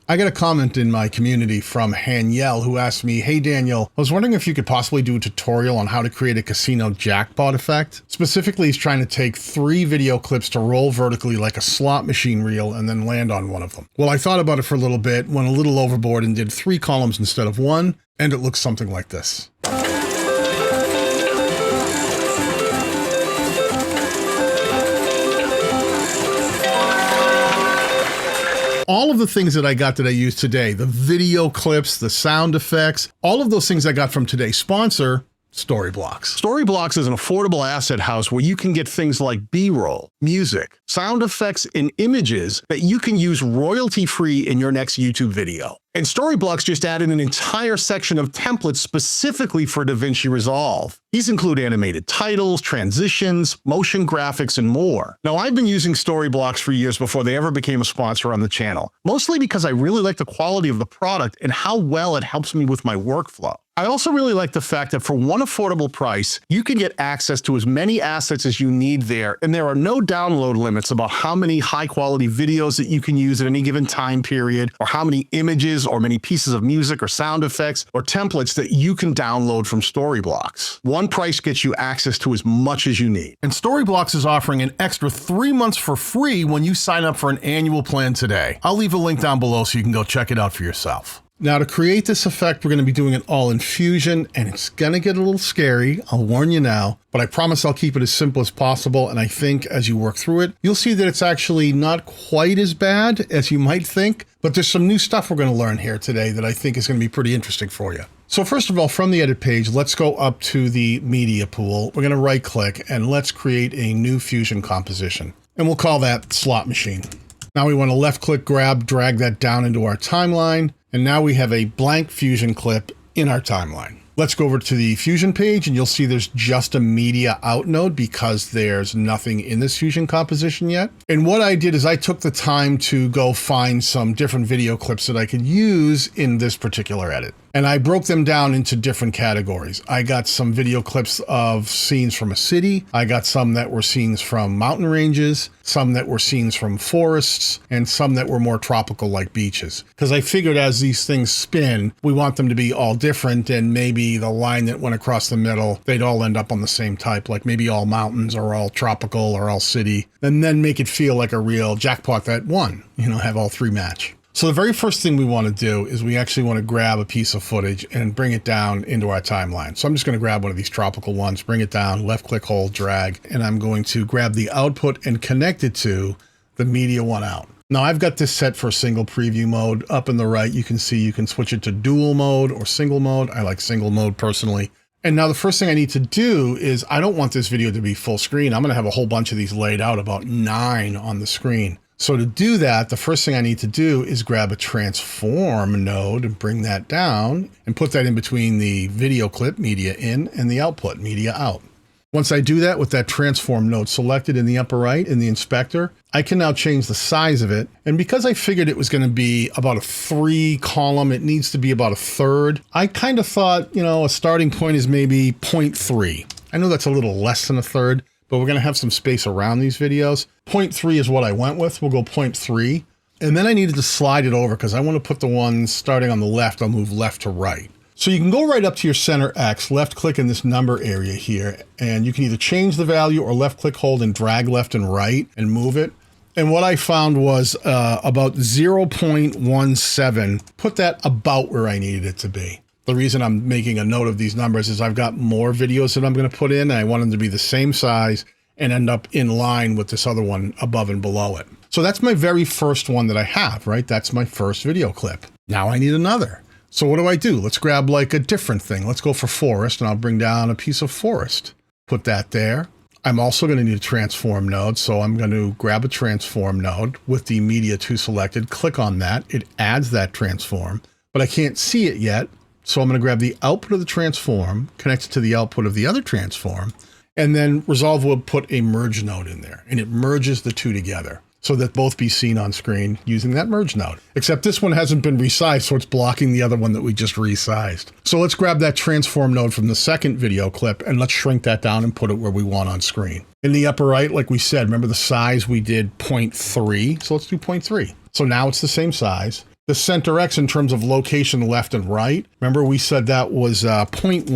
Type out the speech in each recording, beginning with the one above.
I got a comment in my community from Haniel who asked me, "Hey Daniel, I was wondering if you could possibly do a tutorial on how to create a casino jackpot effect." Specifically, he's trying to take 3 video clips to roll vertically like a slot machine reel and then land on one of them. Well, I thought about it for a little bit, went a little overboard and did 3 columns instead of 1, and it looks something like this. All of the things that I got that I use today, the video clips, the sound effects, all of those things I got from today's sponsor, Storyblocks. Storyblocks is an affordable asset house where you can get things like B-roll, music, sound effects, and images that you can use royalty-free in your next YouTube video. And Storyblocks just added an entire section of templates specifically for DaVinci Resolve. These include animated titles, transitions, motion graphics, and more. Now, I've been using Storyblocks for years before they ever became a sponsor on the channel, mostly because I really like the quality of the product and how well it helps me with my workflow. I also really like the fact that for one affordable price, you can get access to as many assets as you need there, and there are no download limits about how many high-quality videos that you can use at any given time period, or how many images or many pieces of music or sound effects or templates that you can download from Storyblocks. One price gets you access to as much as you need. And Storyblocks is offering an extra 3 months for free when you sign up for an annual plan today. I'll leave a link down below so you can go check it out for yourself. Now, to create this effect, we're going to be doing it all in Fusion, and it's going to get a little scary. I'll warn you now, but I promise I'll keep it as simple as possible. And I think as you work through it, you'll see that it's actually not quite as bad as you might think, but there's some new stuff we're going to learn here today that I think is going to be pretty interesting for you. So first of all, from the edit page, let's go up to the media pool. We're going to right click and let's create a new Fusion composition, and we'll call that slot machine. Now we want to left click, grab, drag that down into our timeline. And now we have a blank Fusion clip in our timeline. Let's go over to the Fusion page and you'll see there's just a media out node because there's nothing in this Fusion composition yet. And what I did is I took the time to go find some different video clips that I could use in this particular edit. And I broke them down into different categories. I got some video clips of scenes from a city. I got some that were scenes from mountain ranges, some that were scenes from forests, and some that were more tropical like beaches. Because I figured as these things spin, we want them to be all different, and maybe the line that went across the middle, they'd all end up on the same type, like maybe all mountains or all tropical or all city, and then make it feel like a real jackpot that won, have all 3 match. So the very first thing we want to do is we actually want to grab a piece of footage and bring it down into our timeline. So I'm just going to grab one of these tropical ones, bring it down, left click, hold, drag, and I'm going to grab the output and connect it to the media one out. Now I've got this set for single preview mode. Up in the right, you can see you can switch it to dual mode or single mode. I like single mode personally. And now the first thing I need to do is I don't want this video to be full screen. I'm going to have a whole bunch of these laid out, about 9 on the screen. So to do that, the first thing I need to do is grab a transform node and bring that down and put that in between the video clip media in and the output media out. Once I do that with that transform node selected in the upper right in the inspector, I can now change the size of it. And because I figured it was going to be about a 3 column, it needs to be about a third. I kind of thought, a starting point is maybe 0.3. I know that's a little less than a third, but we're going to have some space around these videos. 0.3 is what I went with. We'll go 0.3. And then I needed to slide it over because I want to put the ones starting on the left. I'll move left to right. So you can go right up to your center X, left click in this number area here, and you can either change the value or left click, hold, and drag left and right and move it. And what I found was about 0.17, put that about where I needed it to be. The reason I'm making a note of these numbers is I've got more videos that I'm going to put in, and I want them to be the same size and end up in line with this other one above and below it. So that's my very first one that I have, right? That's my first video clip. Now I need another. So what do? Let's grab like a different thing. Let's go for forest, and I'll bring down a piece of forest. Put that there. I'm also going to need a transform node, so I'm going to grab a transform node with the media 2 selected, click on that. It adds that transform, but I can't see it yet. So I'm going to grab the output of the transform, connect it to the output of the other transform, and then Resolve will put a merge node in there, and it merges the 2 together so that both be seen on screen using that merge node. Except this one hasn't been resized, so it's blocking the other one that we just resized. So let's grab that transform node from the second video clip, and let's shrink that down and put it where we want on screen. In the upper right, like we said, remember the size we did 0.3, so let's do 0.3. So now it's the same size. The center X in terms of location left and right, remember we said that was 0.17,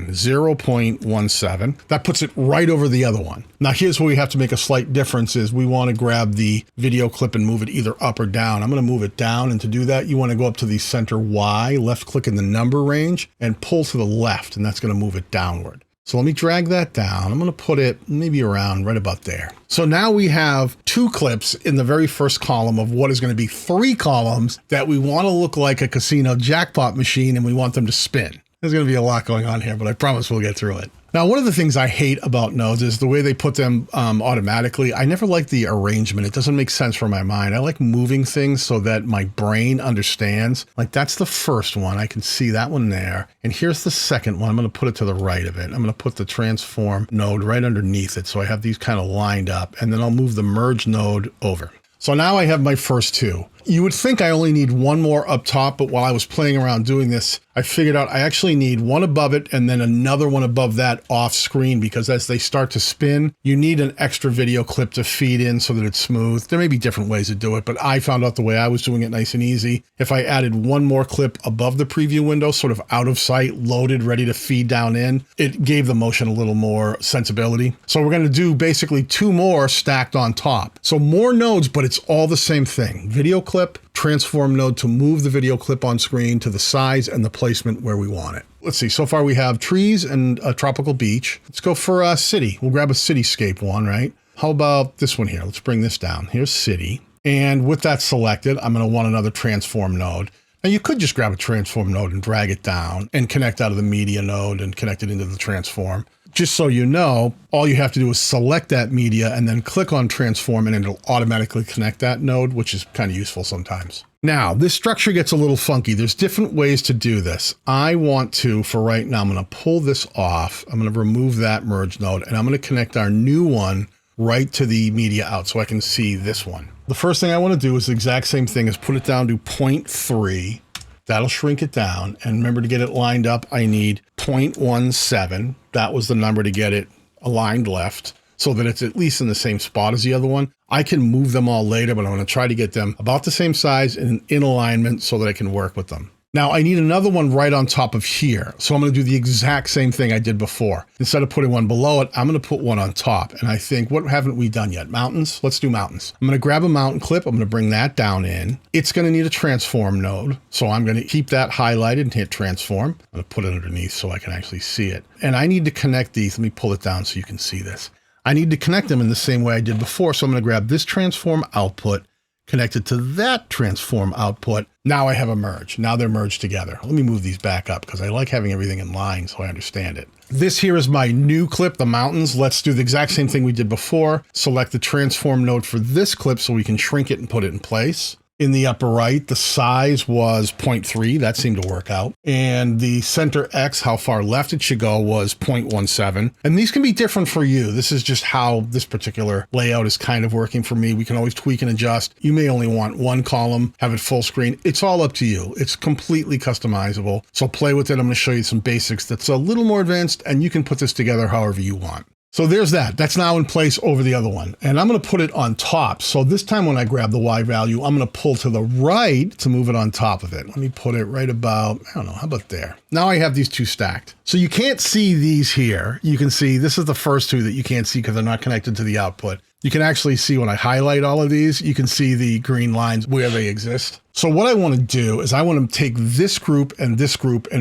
0.17. That puts it right over the other one. Now here's where we have to make a slight difference is we want to grab the video clip and move it either up or down. I'm going to move it down, and to do that you want to go up to the center Y, left click in the number range, and pull to the left, and that's going to move it downward. So let me drag that down. I'm going to put it maybe around right about there. So now we have 2 clips in the very first column of what is going to be 3 columns that we want to look like a casino jackpot machine, and we want them to spin. There's going to be a lot going on here, but I promise we'll get through it. Now, one of the things I hate about nodes is the way they put them automatically. I never like the arrangement. It doesn't make sense for my mind. I like moving things so that my brain understands. Like that's the first one. I can see that one there. And here's the second one. I'm going to put it to the right of it. I'm going to put the transform node right underneath it. So I have these kind of lined up, and then I'll move the merge node over. So now I have my first 2. You would think I only need 1 more up top, but while I was playing around doing this, I figured out I actually need 1 above it and then another one above that off screen, because as they start to spin, you need an extra video clip to feed in so that it's smooth. There may be different ways to do it, but I found out the way I was doing it nice and easy. If I added 1 more clip above the preview window, sort of out of sight, loaded, ready to feed down in, it gave the motion a little more sensibility. So we're going to do basically 2 more stacked on top. So more nodes, but it's all the same thing. Video clip, transform node to move the video clip on screen to the size and the placement where we want it. Let's see, so far we have trees and a tropical beach. Let's go for a city. We'll grab a cityscape one, right? How about this one here? Let's bring this down. Here's city. And with that selected, I'm going to want another transform node. Now you could just grab a transform node and drag it down and connect out of the media node and connect it into the transform. Just so you know, all you have to do is select that media and then click on transform, and it'll automatically connect that node, which is kind of useful sometimes. Now, this structure gets a little funky. There's different ways to do this. I want to, for right now, I'm going to pull this off. I'm going to remove that merge node, and I'm going to connect our new one right to the media out so I can see this one. The first thing I want to do is the exact same thing, is put it down to 0.3. That'll shrink it down. And remember, to get it lined up, I need 0.17. That was the number to get it aligned left, so that it's at least in the same spot as the other one. I can move them all later, but I'm going to try to get them about the same size and in alignment so that I can work with them. Now I need another one right on top of here. So I'm going to do the exact same thing I did before. Instead of putting one below it, I'm going to put one on top. And I think, what haven't we done yet? Mountains? Let's do mountains. I'm going to grab a mountain clip. I'm going to bring that down in. It's going to need a transform node. So I'm going to keep that highlighted and hit transform. I'm going to put it underneath so I can actually see it. And I need to connect these. Let me pull it down so you can see this. I need to connect them in the same way I did before. So I'm going to grab this transform output, connect it to that transform output. Now I have a merge. Now they're merged together. Let me move these back up because I like having everything in line so I understand it. This here is my new clip, the mountains. Let's do the exact same thing we did before. Select the transform node for this clip so we can shrink it and put it in place. In the upper right, the size was 0.3. That seemed to work out. And the center X, how far left it should go, was 0.17. And these can be different for you. This is just how this particular layout is kind of working for me. We can always tweak and adjust. You may only want 1 column, have it full screen. It's all up to you. It's completely customizable. So play with it. I'm going to show you some basics that's a little more advanced, and you can put this together however you want. So there's that. That's now in place over the other one. And I'm going to put it on top. So this time when I grab the Y value, I'm going to pull to the right to move it on top of it. Let me put it right about, I don't know, how about there? Now I have these 2 stacked. So you can't see these here. You can see this is the first 2 that you can't see because they're not connected to the output. You can actually see when I highlight all of these, you can see the green lines where they exist. So what I want to do is I want to take this group and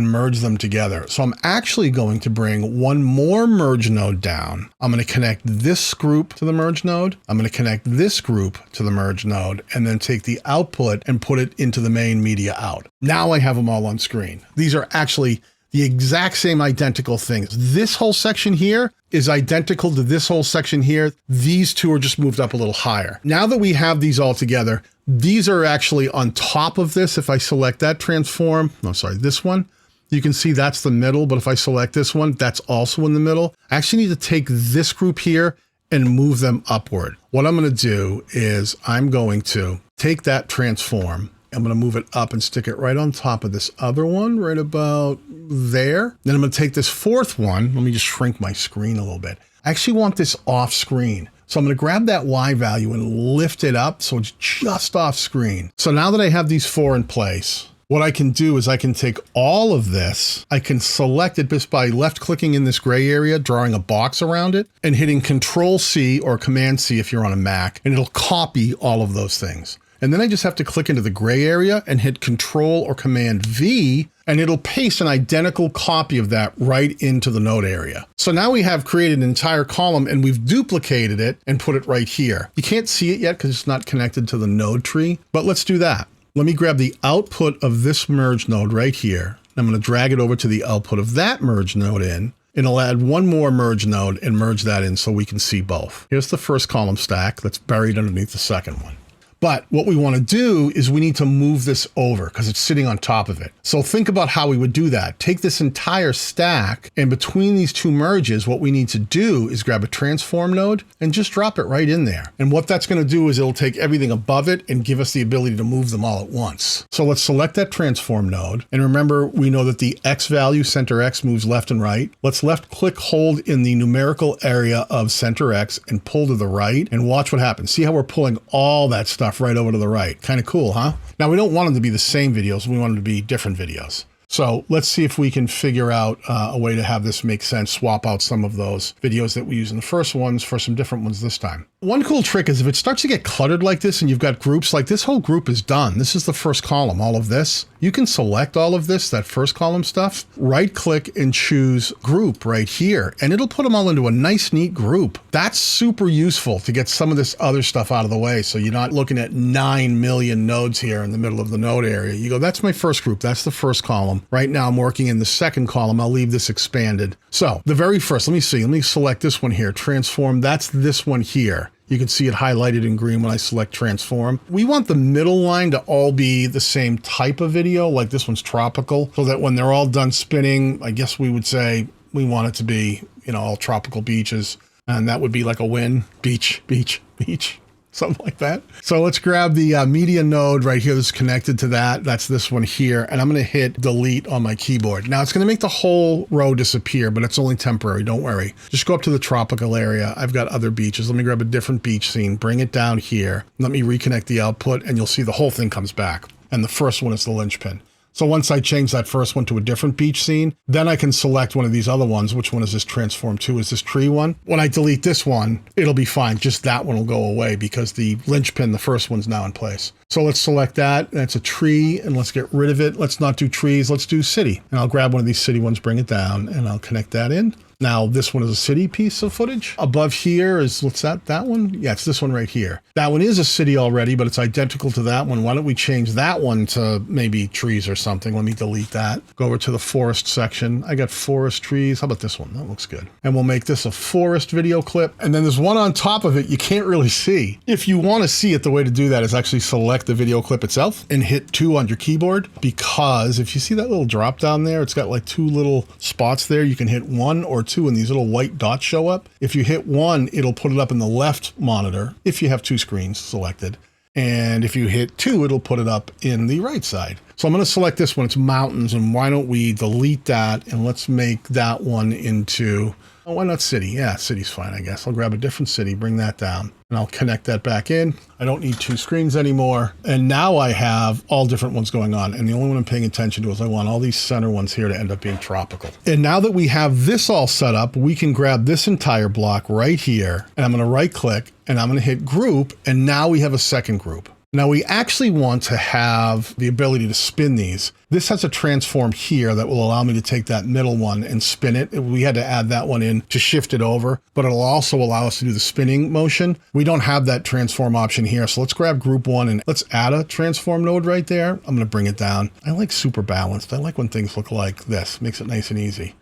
merge them together. So I'm actually going to bring 1 more merge node down. I'm going to connect this group to the merge node. I'm going to connect this group to the merge node, and then take the output and put it into the main media out. Now I have them all on screen. These are actually the exact same identical things. This whole section here is identical to this whole section here. These 2 are just moved up a little higher. Now that we have these all together, these are actually on top of this. If I select that transform, this one, you can see that's the middle, but if I select this one, that's also in the middle. I actually need to take this group here and move them upward. What I'm going to do is I'm going to take that transform, I'm going to move it up and stick it right on top of this other one, right about there. Then I'm going to take this 4th one. Let me just shrink my screen a little bit. I actually want this off screen. So I'm going to grab that Y value and lift it up so it's just off screen. So now that I have these 4 in place, what I can do is I can take all of this, I can select it just by left clicking in this gray area, drawing a box around it, and hitting Control C or Command C if you're on a Mac, and it'll copy all of those things. And then I just have to click into the gray area and hit Control or Command V, and it'll paste an identical copy of that right into the node area. So now we have created an entire column and we've duplicated it and put it right here. You can't see it yet because it's not connected to the node tree, but let's do that. Let me grab the output of this merge node right here. I'm going to drag it over to the output of that merge node in, and I'll add one more merge node and merge that in so we can see both. Here's the first column stack that's buried underneath the second one. But what we want to do is we need to move this over because it's sitting on top of it. So think about how we would do that. Take this entire stack, and between these two merges, what we need to do is grab a transform node and just drop it right in there. And what that's going to do is it'll take everything above it and give us the ability to move them all at once. So let's select that transform node. And remember, we know that the X value, center X, moves left and right. Let's left click hold in the numerical area of center X and pull to the right, and watch what happens. See how we're pulling all that stuff right over to the right. Kind of cool, huh? Now we don't want them to be the same videos. We want them to be different videos. So let's see if we can figure out a way to have this make sense, swap out some of those videos that we use in the first ones for some different ones this time. One cool trick is if it starts to get cluttered like this and you've got groups, like this whole group is done. This is the first column, all of this. You can select all of this, that first column stuff, right click and choose group right here, and it'll put them all into a nice, neat group. That's super useful to get some of this other stuff out of the way. So you're not looking at 9 million nodes here in the middle of the node area. You go, that's my first group. That's the first column. Right now I'm working in the second column. I'll leave this expanded. So the very first, let me select this one here, transform. That's this one here. You can see it highlighted in green when I select transform. We want the middle line to all be the same type of video, like this one's tropical, so that when they're all done spinning, I guess we would say we want it to be, you know, all tropical beaches. And that would be like a win, beach, beach, beach. Something like that. So let's grab the media node right here that's connected to that. That's this one here. And I'm going to hit delete on my keyboard. Now it's going to make the whole row disappear, but it's only temporary. Don't worry. Just go up to the tropical area. I've got other beaches. Let me grab a different beach scene, bring it down here. Let me reconnect the output and you'll see the whole thing comes back. And the first one is the linchpin. So once I change that first one to a different beach scene, then I can select one of these other ones. Which one is this transform to? Is this tree one? When I delete this one, it'll be fine. Just that one will go away because the linchpin, the first one's now in place. So let's select that. That's a tree and let's get rid of it. Let's not do trees. Let's do city. And I'll grab one of these city ones, bring it down, and I'll connect that in. Now this one is a city piece of footage. Above here is, what's that? That one? Yeah, it's this one right here. That one is a city already, but it's identical to that one. Why don't we change that one to maybe trees or something? Let me delete that. Go over to the forest section. I got forest trees. How about this one? That looks good. And we'll make this a forest video clip. And then there's one on top of it you can't really see. If you want to see it, the way to do that is actually select the video clip itself and hit 2 on your keyboard, because if you see that little drop down there, it's got like 2 little spots there. You can hit 1 or 2 and these little white dots show up. If you hit 1, it'll put it up in the left monitor if you have 2 screens selected. And if you hit 2, it'll put it up in the right side. So I'm going to select this one. It's mountains. And why don't we delete that and let's make that one into, oh, why not city? Yeah, city's fine, I guess. I'll grab a different city, bring that down, and I'll connect that back in. I don't need 2 screens anymore. And now I have all different ones going on. And the only one I'm paying attention to is I want all these center ones here to end up being tropical. And now that we have this all set up, we can grab this entire block right here. And I'm going to right click and I'm going to hit group. And now we have a second group. Now we actually want to have the ability to spin these. This has a transform here that will allow me to take that middle one and spin it. We had to add that one in to shift it over, but it'll also allow us to do the spinning motion. We don't have that transform option here. So let's grab group 1 and let's add a transform node right there. I'm going to bring it down. I like super balanced. I like when things look like this. Makes it nice and easy.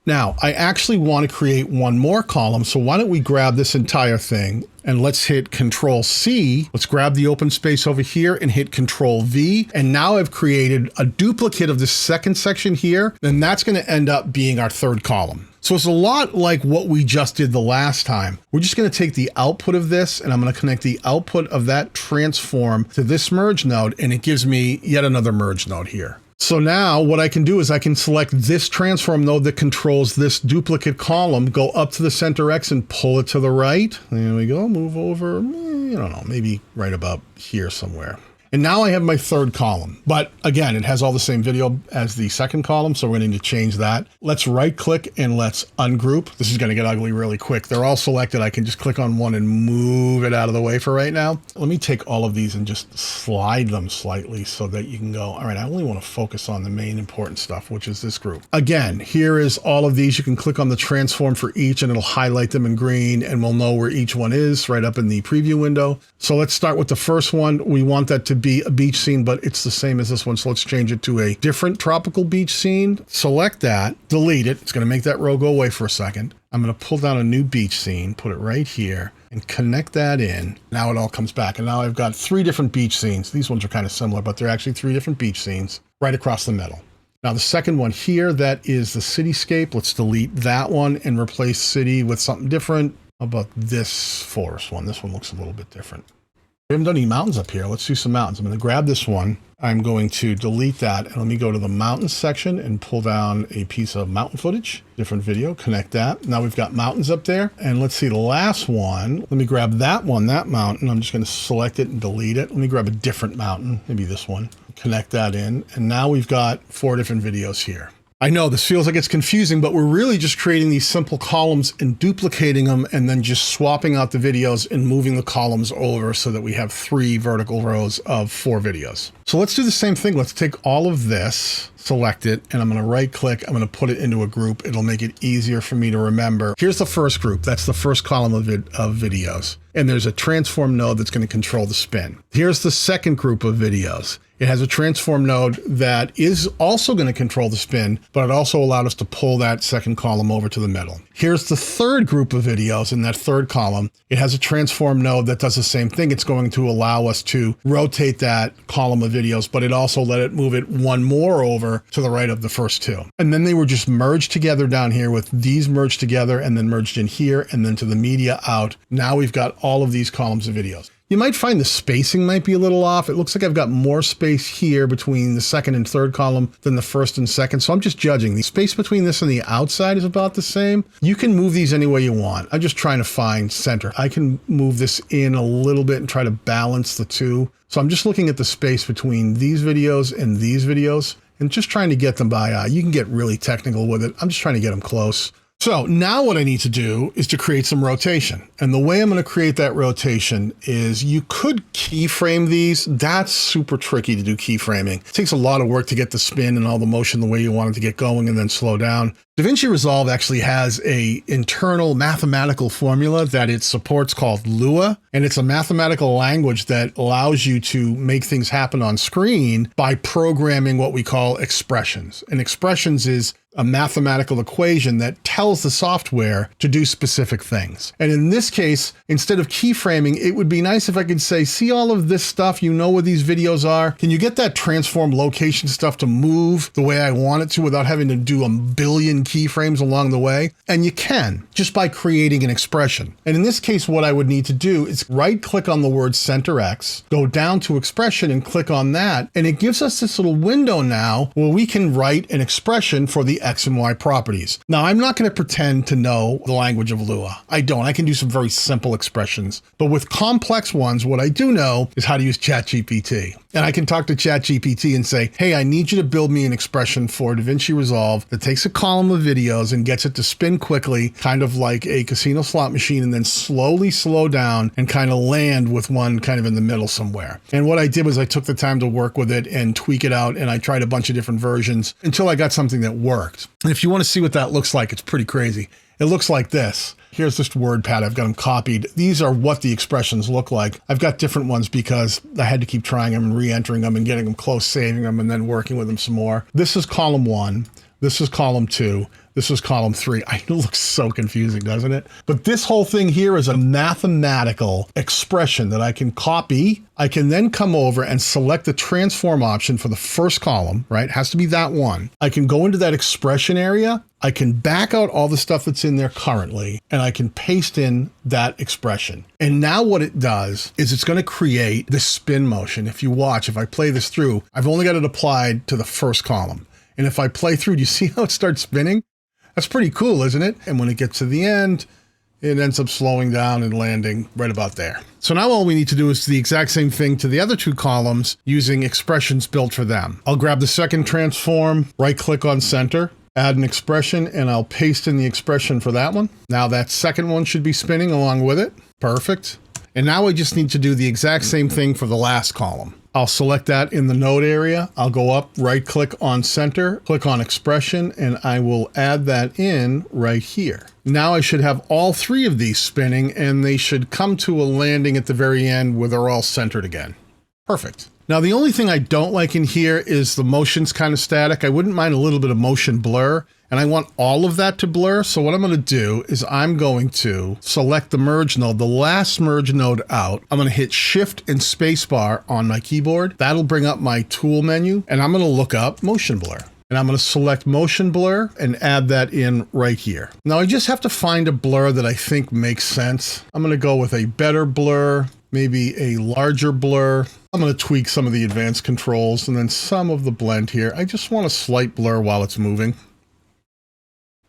Now, I actually want to create one more column, so why don't we grab this entire thing and let's hit Control C. Let's grab the open space over here and hit Control V. And now I've created a duplicate of the second section here, and that's going to end up being our third column. So it's a lot like what we just did the last time. We're just going to take the output of this and I'm going to connect the output of that transform to this merge node, and it gives me yet another merge node here. So now what I can do is I can select this transform node that controls this duplicate column, go up to the center X and pull it to the right. There we go, move over, I don't know, maybe right about here somewhere. And now I have my third column, but again, it has all the same video as the second column, so we're going to need to change that. Let's right click and let's ungroup. This is going to get ugly really quick. They're all selected. I can just click on one and move it out of the way for right now. Let me take all of these and just slide them slightly so that you can go, all right, I only want to focus on the main important stuff, which is this group. Again, here is all of these. You can click on the transform for each and it'll highlight them in green and we'll know where each one is right up in the preview window. So let's start with the first one. We want that to be a beach scene, but it's the same as this one. So let's change it to a different tropical beach scene. Select that, delete it. It's going to make that row go away for a second. I'm going to pull down a new beach scene, put it right here and connect that in. Now it all comes back. And now I've got 3 different beach scenes. These ones are kind of similar, but they're actually 3 different beach scenes right across the middle. Now the second one here, that is the cityscape. Let's delete that one and replace city with something different. How about this forest one? This one looks a little bit different. We haven't done any mountains up here. Let's do some mountains. I'm going to grab this one. I'm going to delete that and let me go to the mountains section and pull down a piece of mountain footage, different video, connect that. Now we've got mountains up there. And let's see the last one. Let me grab that one, that mountain. I'm just going to select it and delete it. Let me grab a different mountain, maybe this one, connect that in. And now we've got 4 different videos here. I know this feels like it's confusing, but we're really just creating these simple columns and duplicating them and then just swapping out the videos and moving the columns over so that we have 3 vertical rows of 4 videos. So let's do the same thing. Let's take all of this, select it, and I'm going to right click. I'm going to put it into a group. It'll make it easier for me to remember. Here's the first group. That's the first column of videos. And there's a transform node that's going to control the spin. Here's the second group of videos. It has a transform node that is also going to control the spin, but it also allowed us to pull that second column over to the middle. Here's the third group of videos in that third column. It has a transform node that does the same thing. It's going to allow us to rotate that column of videos, but it also let it move it one more over to the right of the first 2. And then they were just merged together down here with these merged together and then merged in here and then to the media out. Now we've got all of these columns of videos. You might find the spacing might be a little off. It looks like I've got more space here between the second and third column than the first and second. So I'm just judging. The space between this and the outside is about the same. You can move these any way you want. I'm just trying to find center. I can move this in a little bit and try to balance the 2. So I'm just looking at the space between these videos and just trying to get them by eye. You can get really technical with it. I'm just trying to get them close. So now what I need to do is to create some rotation. And the way I'm going to create that rotation is you could keyframe these. That's super tricky to do keyframing. It takes a lot of work to get the spin and all the motion the way you want it to get going and then slow down. DaVinci Resolve actually has a internal mathematical formula that it supports called Lua. And it's a mathematical language that allows you to make things happen on screen by programming what we call expressions. And expressions is a mathematical equation that tells the software to do specific things. And in this case, instead of keyframing, it would be nice if I could say, see all of this stuff, you know where these videos are. Can you get that transform location stuff to move the way I want it to without having to do a billion keyframes along the way? And you can, just by creating an expression. And in this case, what I would need to do is right click on the word center X, go down to expression and click on that. And it gives us this little window now where we can write an expression for the X and Y properties. Now, I'm not going to pretend to know the language of Lua. I don't. I can do some very simple expressions. But with complex ones, what I do know is how to use ChatGPT. And I can talk to ChatGPT and say, hey, I need you to build me an expression for DaVinci Resolve that takes a column of videos and gets it to spin quickly, kind of like a casino slot machine, and then slowly slow down and kind of land with one kind of in the middle somewhere. And what I did was I took the time to work with it and tweak it out, and I tried a bunch of different versions until I got something that worked. And if you want to see what that looks like, it's pretty crazy. It looks like this. Here's this WordPad. I've got them copied. These are what the expressions look like. I've got different ones because I had to keep trying them and re-entering them and getting them close, saving them, and then working with them some more. This is column 1. This is column 2. This is column 3. It looks so confusing, doesn't it? But this whole thing here is a mathematical expression that I can copy. I can then come over and select the transform option for the first column, right? It has to be that one. I can go into that expression area. I can back out all the stuff that's in there currently, and I can paste in that expression. And now what it does is it's going to create this spin motion. If you watch, if I play this through, I've only got it applied to the first column. And if I play through, do you see how it starts spinning? That's pretty cool, isn't it? And when it gets to the end, it ends up slowing down and landing right about there. So now all we need to do is the exact same thing to the other 2 columns using expressions built for them. I'll grab the second transform, right click on center, add an expression, and I'll paste in the expression for that one. Now that second one should be spinning along with it. Perfect. And now I just need to do the exact same thing for the last column. I'll select that in the node area. I'll go up, right click on center, click on expression, and I will add that in right here. Now I should have all 3 of these spinning, and they should come to a landing at the very end where they're all centered again. Perfect. Now, the only thing I don't like in here is the motion's kind of static. I wouldn't mind a little bit of motion blur, and I want all of that to blur. So what I'm going to do is I'm going to select the merge node, the last merge node out. I'm going to hit Shift and Spacebar on my keyboard. That'll bring up my tool menu, and I'm going to look up motion blur. And I'm going to select motion blur and add that in right here. Now I just have to find a blur that I think makes sense. I'm going to go with a better blur, maybe a larger blur. I'm going to tweak some of the advanced controls and then some of the blend here. I just want a slight blur while it's moving.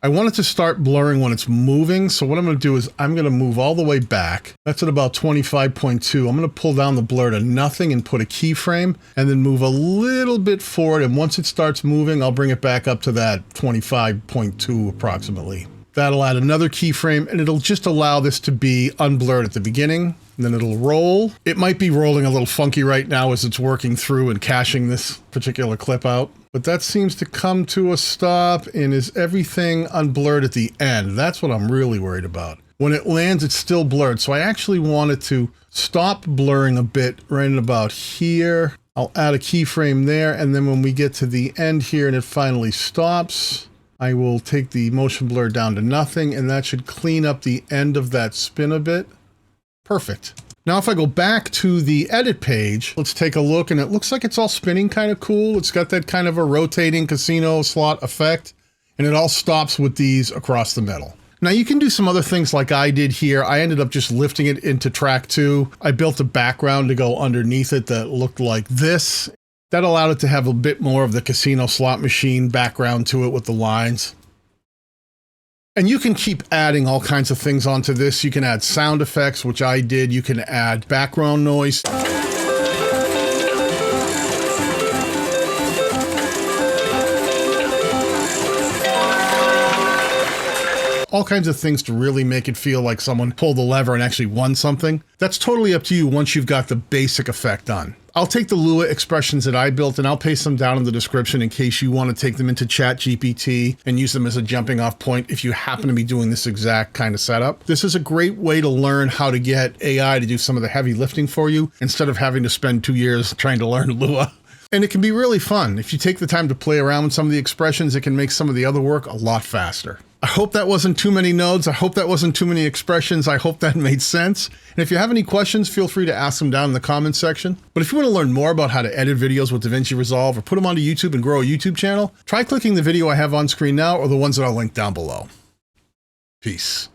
I want it to start blurring when it's moving. So what I'm going to do is I'm going to move all the way back. That's at about 25.2. I'm going to pull down the blur to nothing and put a keyframe and then move a little bit forward. And once it starts moving, I'll bring it back up to that 25.2 approximately. That'll add another keyframe and it'll just allow this to be unblurred at the beginning. And then it'll roll. It might be rolling a little funky right now as it's working through and caching this particular clip out. But that seems to come to a stop, and is everything unblurred at the end? That's what I'm really worried about. When it lands, it's still blurred. So I actually want it to stop blurring a bit right in about here. I'll add a keyframe there. And then when we get to the end here and it finally stops, I will take the motion blur down to nothing, and that should clean up the end of that spin a bit. Perfect. Now, if I go back to the edit page, let's take a look, and it looks like it's all spinning kind of cool. It's got that kind of a rotating casino slot effect, and it all stops with these across the middle. Now, you can do some other things like I did here. I ended up just lifting it into track 2. I built a background to go underneath it that looked like this. That allowed it to have a bit more of the casino slot machine background to it with the lines. And you can keep adding all kinds of things onto this. You can add sound effects, which I did. You can add background noise. All kinds of things to really make it feel like someone pulled the lever and actually won something. That's totally up to you once you've got the basic effect done. I'll take the Lua expressions that I built and I'll paste them down in the description in case you want to take them into ChatGPT and use them as a jumping off point if you happen to be doing this exact kind of setup. This is a great way to learn how to get AI to do some of the heavy lifting for you instead of having to spend 2 years trying to learn Lua. And it can be really fun. If you take the time to play around with some of the expressions, it can make some of the other work a lot faster. I hope that wasn't too many nodes. I hope that wasn't too many expressions. I hope that made sense. And if you have any questions, feel free to ask them down in the comments section. But if you want to learn more about how to edit videos with DaVinci Resolve or put them onto YouTube and grow a YouTube channel, try clicking the video I have on screen now or the ones that I'll link down below. Peace.